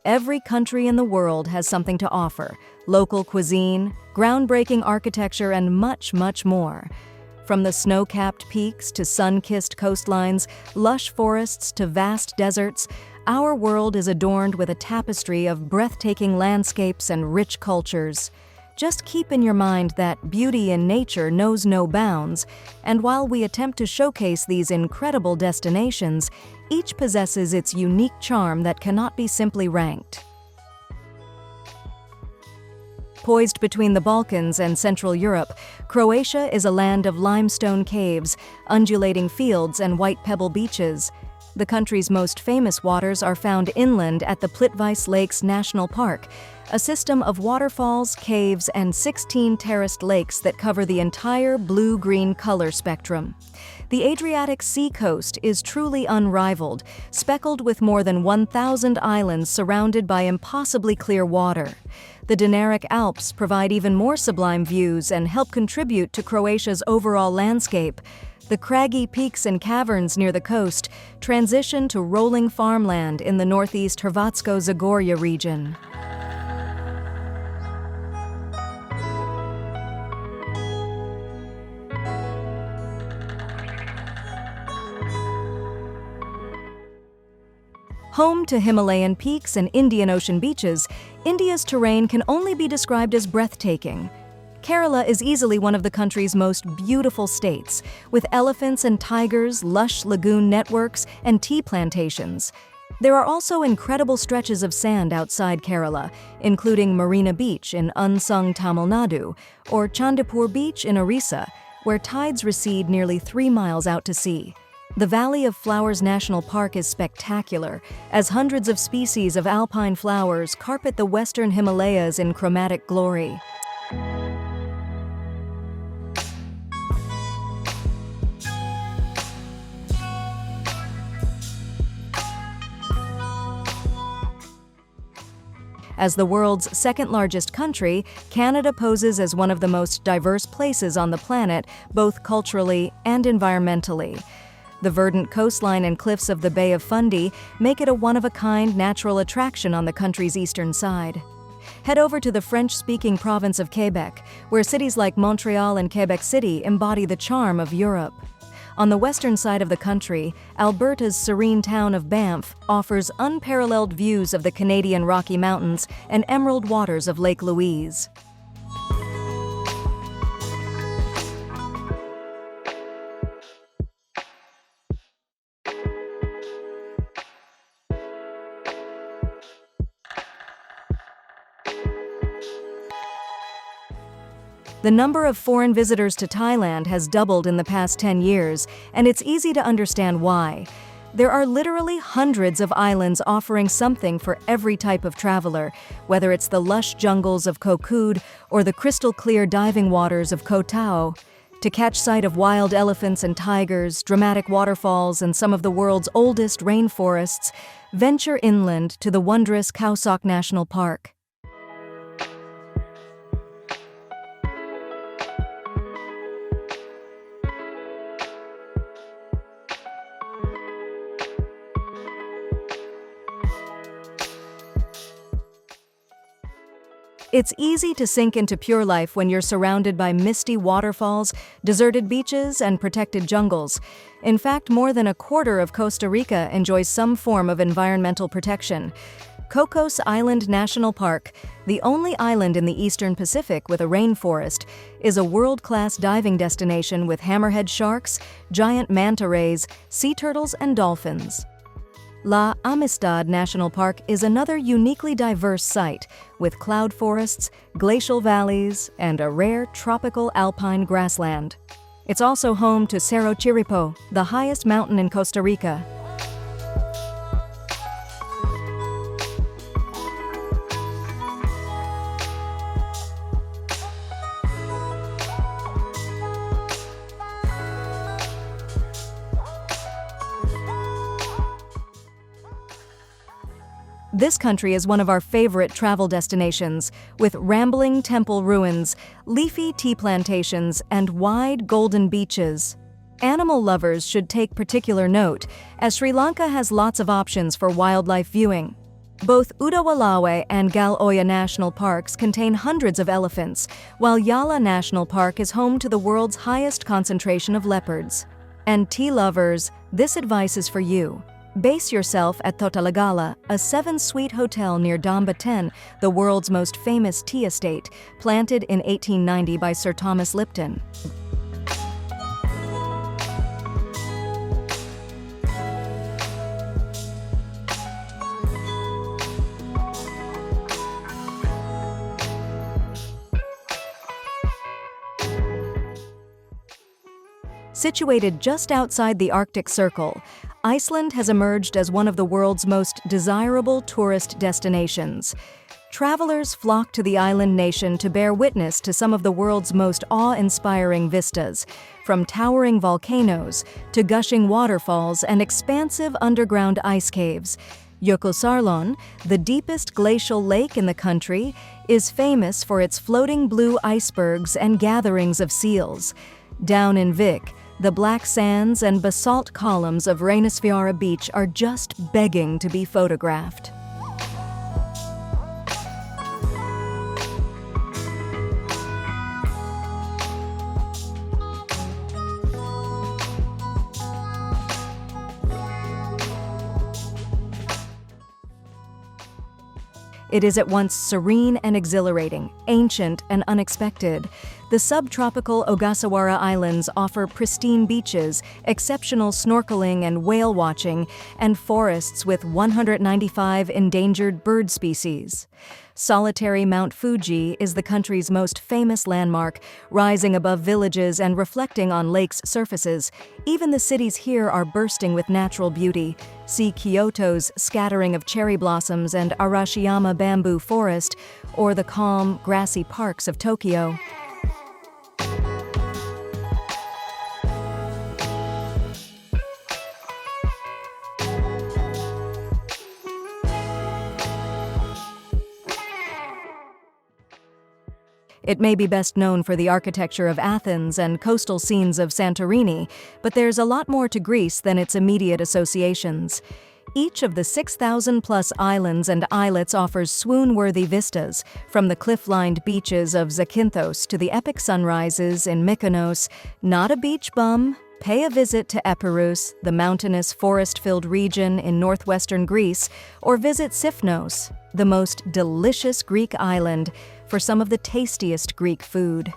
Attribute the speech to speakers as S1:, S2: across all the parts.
S1: Every country in the world has something to offer: local cuisine, groundbreaking architecture, and much, much more. From the snow-capped peaks to sun-kissed coastlines, lush forests to vast deserts, our world is adorned with a tapestry of breathtaking landscapes and rich cultures. Just keep in your mind that beauty in nature knows no bounds, and while we attempt to showcase these incredible destinations, each possesses its unique charm that cannot be simply ranked. Poised between the Balkans and Central Europe, Croatia is a land of limestone caves, undulating fields, and white pebble beaches. The country's most famous waters are found inland at the Plitvice Lakes National Park, a system of waterfalls, caves, and 16 terraced lakes that cover the entire blue-green color spectrum. The Adriatic Sea coast is truly unrivaled, speckled with more than 1,000 islands surrounded by impossibly clear water. The Dinaric Alps provide even more sublime views and help contribute to Croatia's overall landscape. The craggy peaks and caverns near the coast transition to rolling farmland in the northeast Hrvatsko-Zagorje region. Home to Himalayan peaks and Indian Ocean beaches, India's terrain can only be described as breathtaking. Kerala is easily one of the country's most beautiful states, with elephants and tigers, lush lagoon networks, and tea plantations. There are also incredible stretches of sand outside Kerala, including Marina Beach in unsung Tamil Nadu, or Chandipur Beach in Orissa, where tides recede nearly 3 miles out to sea. The Valley of Flowers National Park is spectacular, as hundreds of species of alpine flowers carpet the western Himalayas in chromatic glory. As the world's second-largest country, Canada poses as one of the most diverse places on the planet, both culturally and environmentally. The verdant coastline and cliffs of the Bay of Fundy make it a one-of-a-kind natural attraction on the country's eastern side. Head over to the French-speaking province of Quebec, where cities like Montreal and Quebec City embody the charm of Europe. On the western side of the country, Alberta's serene town of Banff offers unparalleled views of the Canadian Rocky Mountains and emerald waters of Lake Louise. The number of foreign visitors to Thailand has doubled in the past 10 years, and it's easy to understand why. There are literally hundreds of islands offering something for every type of traveler, whether it's the lush jungles of Koh Kood or the crystal-clear diving waters of Koh Tao. To catch sight of wild elephants and tigers, dramatic waterfalls, and some of the world's oldest rainforests, venture inland to the wondrous Khao Sok National Park. It's easy to sink into pure life when you're surrounded by misty waterfalls, deserted beaches, and protected jungles. In fact, more than a quarter of Costa Rica enjoys some form of environmental protection. Cocos Island National Park, the only island in the eastern Pacific with a rainforest, is a world-class diving destination with hammerhead sharks, giant manta rays, sea turtles, and dolphins. La Amistad National Park is another uniquely diverse site, with cloud forests, glacial valleys, and a rare tropical alpine grassland. It's also home to Cerro Chiripo, the highest mountain in Costa Rica. This country is one of our favorite travel destinations, with rambling temple ruins, leafy tea plantations, and wide golden beaches. Animal lovers should take particular note, as Sri Lanka has lots of options for wildlife viewing. Both Udawalawe and Galoya National Parks contain hundreds of elephants, while Yala National Park is home to the world's highest concentration of leopards. And tea lovers, this advice is for you. Base yourself at Totalagala, a 7-suite hotel near Dambaten, the world's most famous tea estate, planted in 1890 by Sir Thomas Lipton. Situated just outside the Arctic Circle, Iceland has emerged as one of the world's most desirable tourist destinations. Travelers flock to the island nation to bear witness to some of the world's most awe-inspiring vistas, from towering volcanoes to gushing waterfalls and expansive underground ice caves. Jökulsárlón, the deepest glacial lake in the country, is famous for its floating blue icebergs and gatherings of seals. Down in Vik, the black sands and basalt columns of Reynisfjara Beach are just begging to be photographed. It is at once serene and exhilarating, ancient and unexpected. The subtropical Ogasawara Islands offer pristine beaches, exceptional snorkeling and whale watching, and forests with 195 endangered bird species. Solitary Mount Fuji is the country's most famous landmark, rising above villages and reflecting on lakes' surfaces. Even the cities here are bursting with natural beauty. See Kyoto's scattering of cherry blossoms and Arashiyama bamboo forest, or the calm, grassy parks of Tokyo. It may be best known for the architecture of Athens and coastal scenes of Santorini, but there's a lot more to Greece than its immediate associations. Each of the 6,000-plus islands and islets offers swoon-worthy vistas, from the cliff-lined beaches of Zakynthos to the epic sunrises in Mykonos. Not a beach bum? Pay a visit to Epirus, the mountainous, forest-filled region in northwestern Greece, or visit Sifnos, the most delicious Greek island, for some of the tastiest Greek food.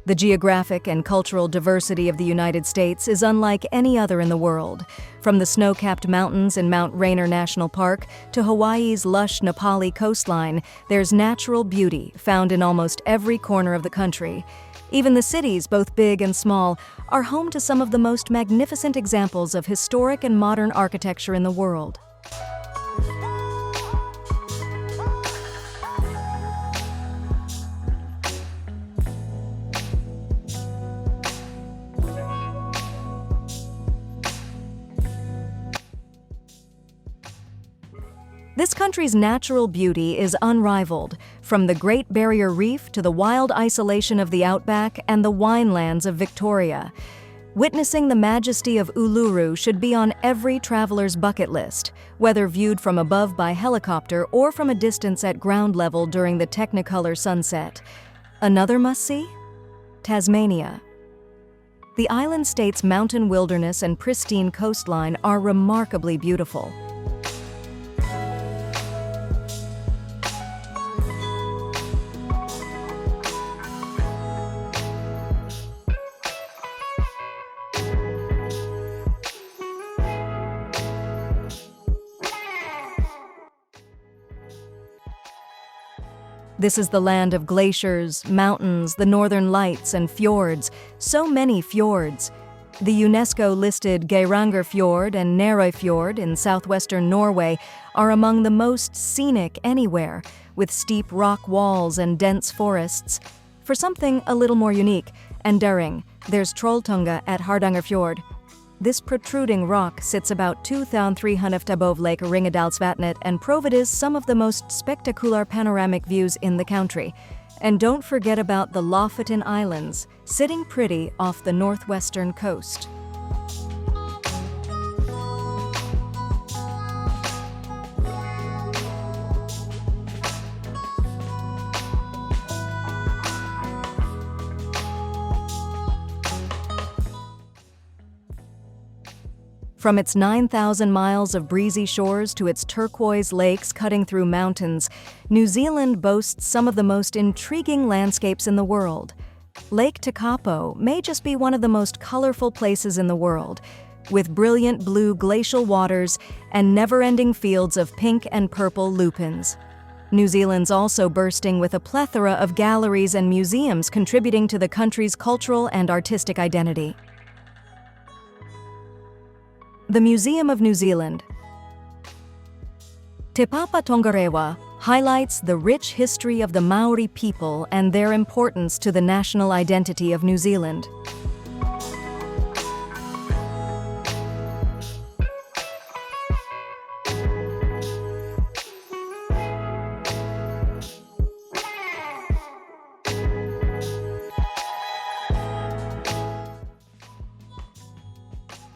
S1: The geographic and cultural diversity of the United States is unlike any other in the world. From the snow-capped mountains in Mount Rainier National Park to Hawaii's lush Nepali coastline, there's natural beauty found in almost every corner of the country. Even the cities, both big and small, are home to some of the most magnificent examples of historic and modern architecture in the world. This country's natural beauty is unrivaled, from the Great Barrier Reef to the wild isolation of the outback and the winelands of Victoria. Witnessing the majesty of Uluru should be on every traveler's bucket list, whether viewed from above by helicopter or from a distance at ground level during the Technicolor sunset. Another must-see? Tasmania. The island state's mountain wilderness and pristine coastline are remarkably beautiful. This is the land of glaciers, mountains, the northern lights, and fjords. So many fjords. The UNESCO-listed Geiranger Fjord and Nærøy Fjord in southwestern Norway are among the most scenic anywhere, with steep rock walls and dense forests. For something a little more unique and daring, there's Trolltunga at Hardangerfjord. This protruding rock sits about 2,300 above Lake Ringadalsvatnet and provides some of the most spectacular panoramic views in the country. And don't forget about the Lofoten Islands, sitting pretty off the northwestern coast. From its 9,000 miles of breezy shores to its turquoise lakes cutting through mountains, New Zealand boasts some of the most intriguing landscapes in the world. Lake Tekapo may just be one of the most colorful places in the world, with brilliant blue glacial waters and never-ending fields of pink and purple lupins. New Zealand's also bursting with a plethora of galleries and museums contributing to the country's cultural and artistic identity. The Museum of New Zealand. Te Papa Tongarewa highlights the rich history of the Maori people and their importance to the national identity of New Zealand.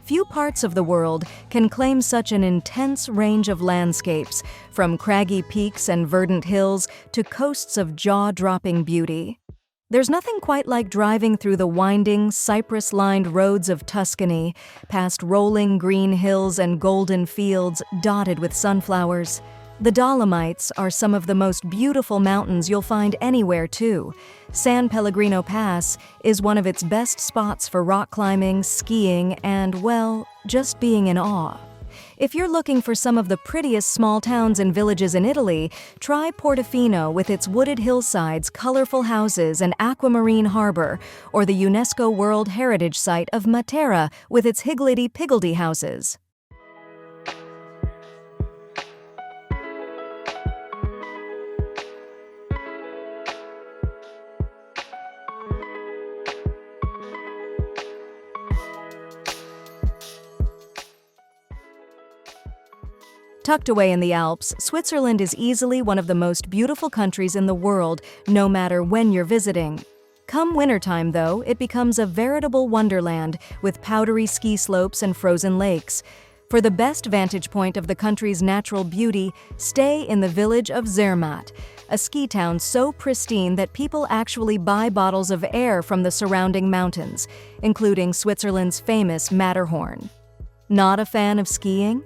S1: Few parts of the world can claim such an intense range of landscapes, from craggy peaks and verdant hills to coasts of jaw-dropping beauty. There's nothing quite like driving through the winding, cypress-lined roads of Tuscany, past rolling green hills and golden fields dotted with sunflowers. The Dolomites are some of the most beautiful mountains you'll find anywhere, too. San Pellegrino Pass is one of its best spots for rock climbing, skiing, and, well, just being in awe. If you're looking for some of the prettiest small towns and villages in Italy, try Portofino with its wooded hillsides, colorful houses, and aquamarine harbor, or the UNESCO World Heritage Site of Matera with its higgledy-piggledy houses. Tucked away in the Alps, Switzerland is easily one of the most beautiful countries in the world, no matter when you're visiting. Come wintertime, though, it becomes a veritable wonderland with powdery ski slopes and frozen lakes. For the best vantage point of the country's natural beauty, stay in the village of Zermatt, a ski town so pristine that people actually buy bottles of air from the surrounding mountains, including Switzerland's famous Matterhorn. Not a fan of skiing?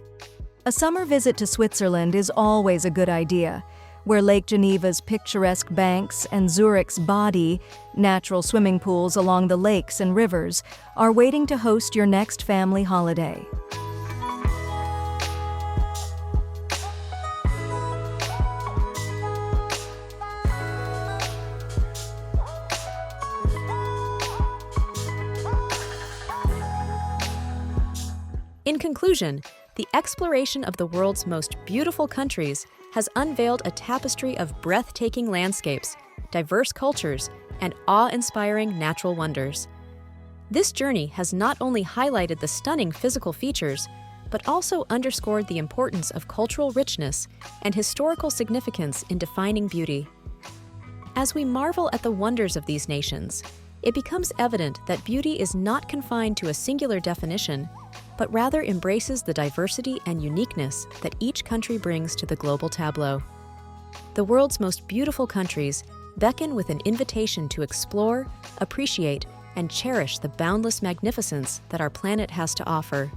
S1: A summer visit to Switzerland is always a good idea, where Lake Geneva's picturesque banks and Zurich's Body, natural swimming pools along the lakes and rivers, are waiting to host your next family holiday.
S2: In conclusion, the exploration of the world's most beautiful countries has unveiled a tapestry of breathtaking landscapes, diverse cultures, and awe-inspiring natural wonders. This journey has not only highlighted the stunning physical features, but also underscored the importance of cultural richness and historical significance in defining beauty. As we marvel at the wonders of these nations, it becomes evident that beauty is not confined to a singular definition, but rather embraces the diversity and uniqueness that each country brings to the global tableau. The world's most beautiful countries beckon with an invitation to explore, appreciate, and cherish the boundless magnificence that our planet has to offer.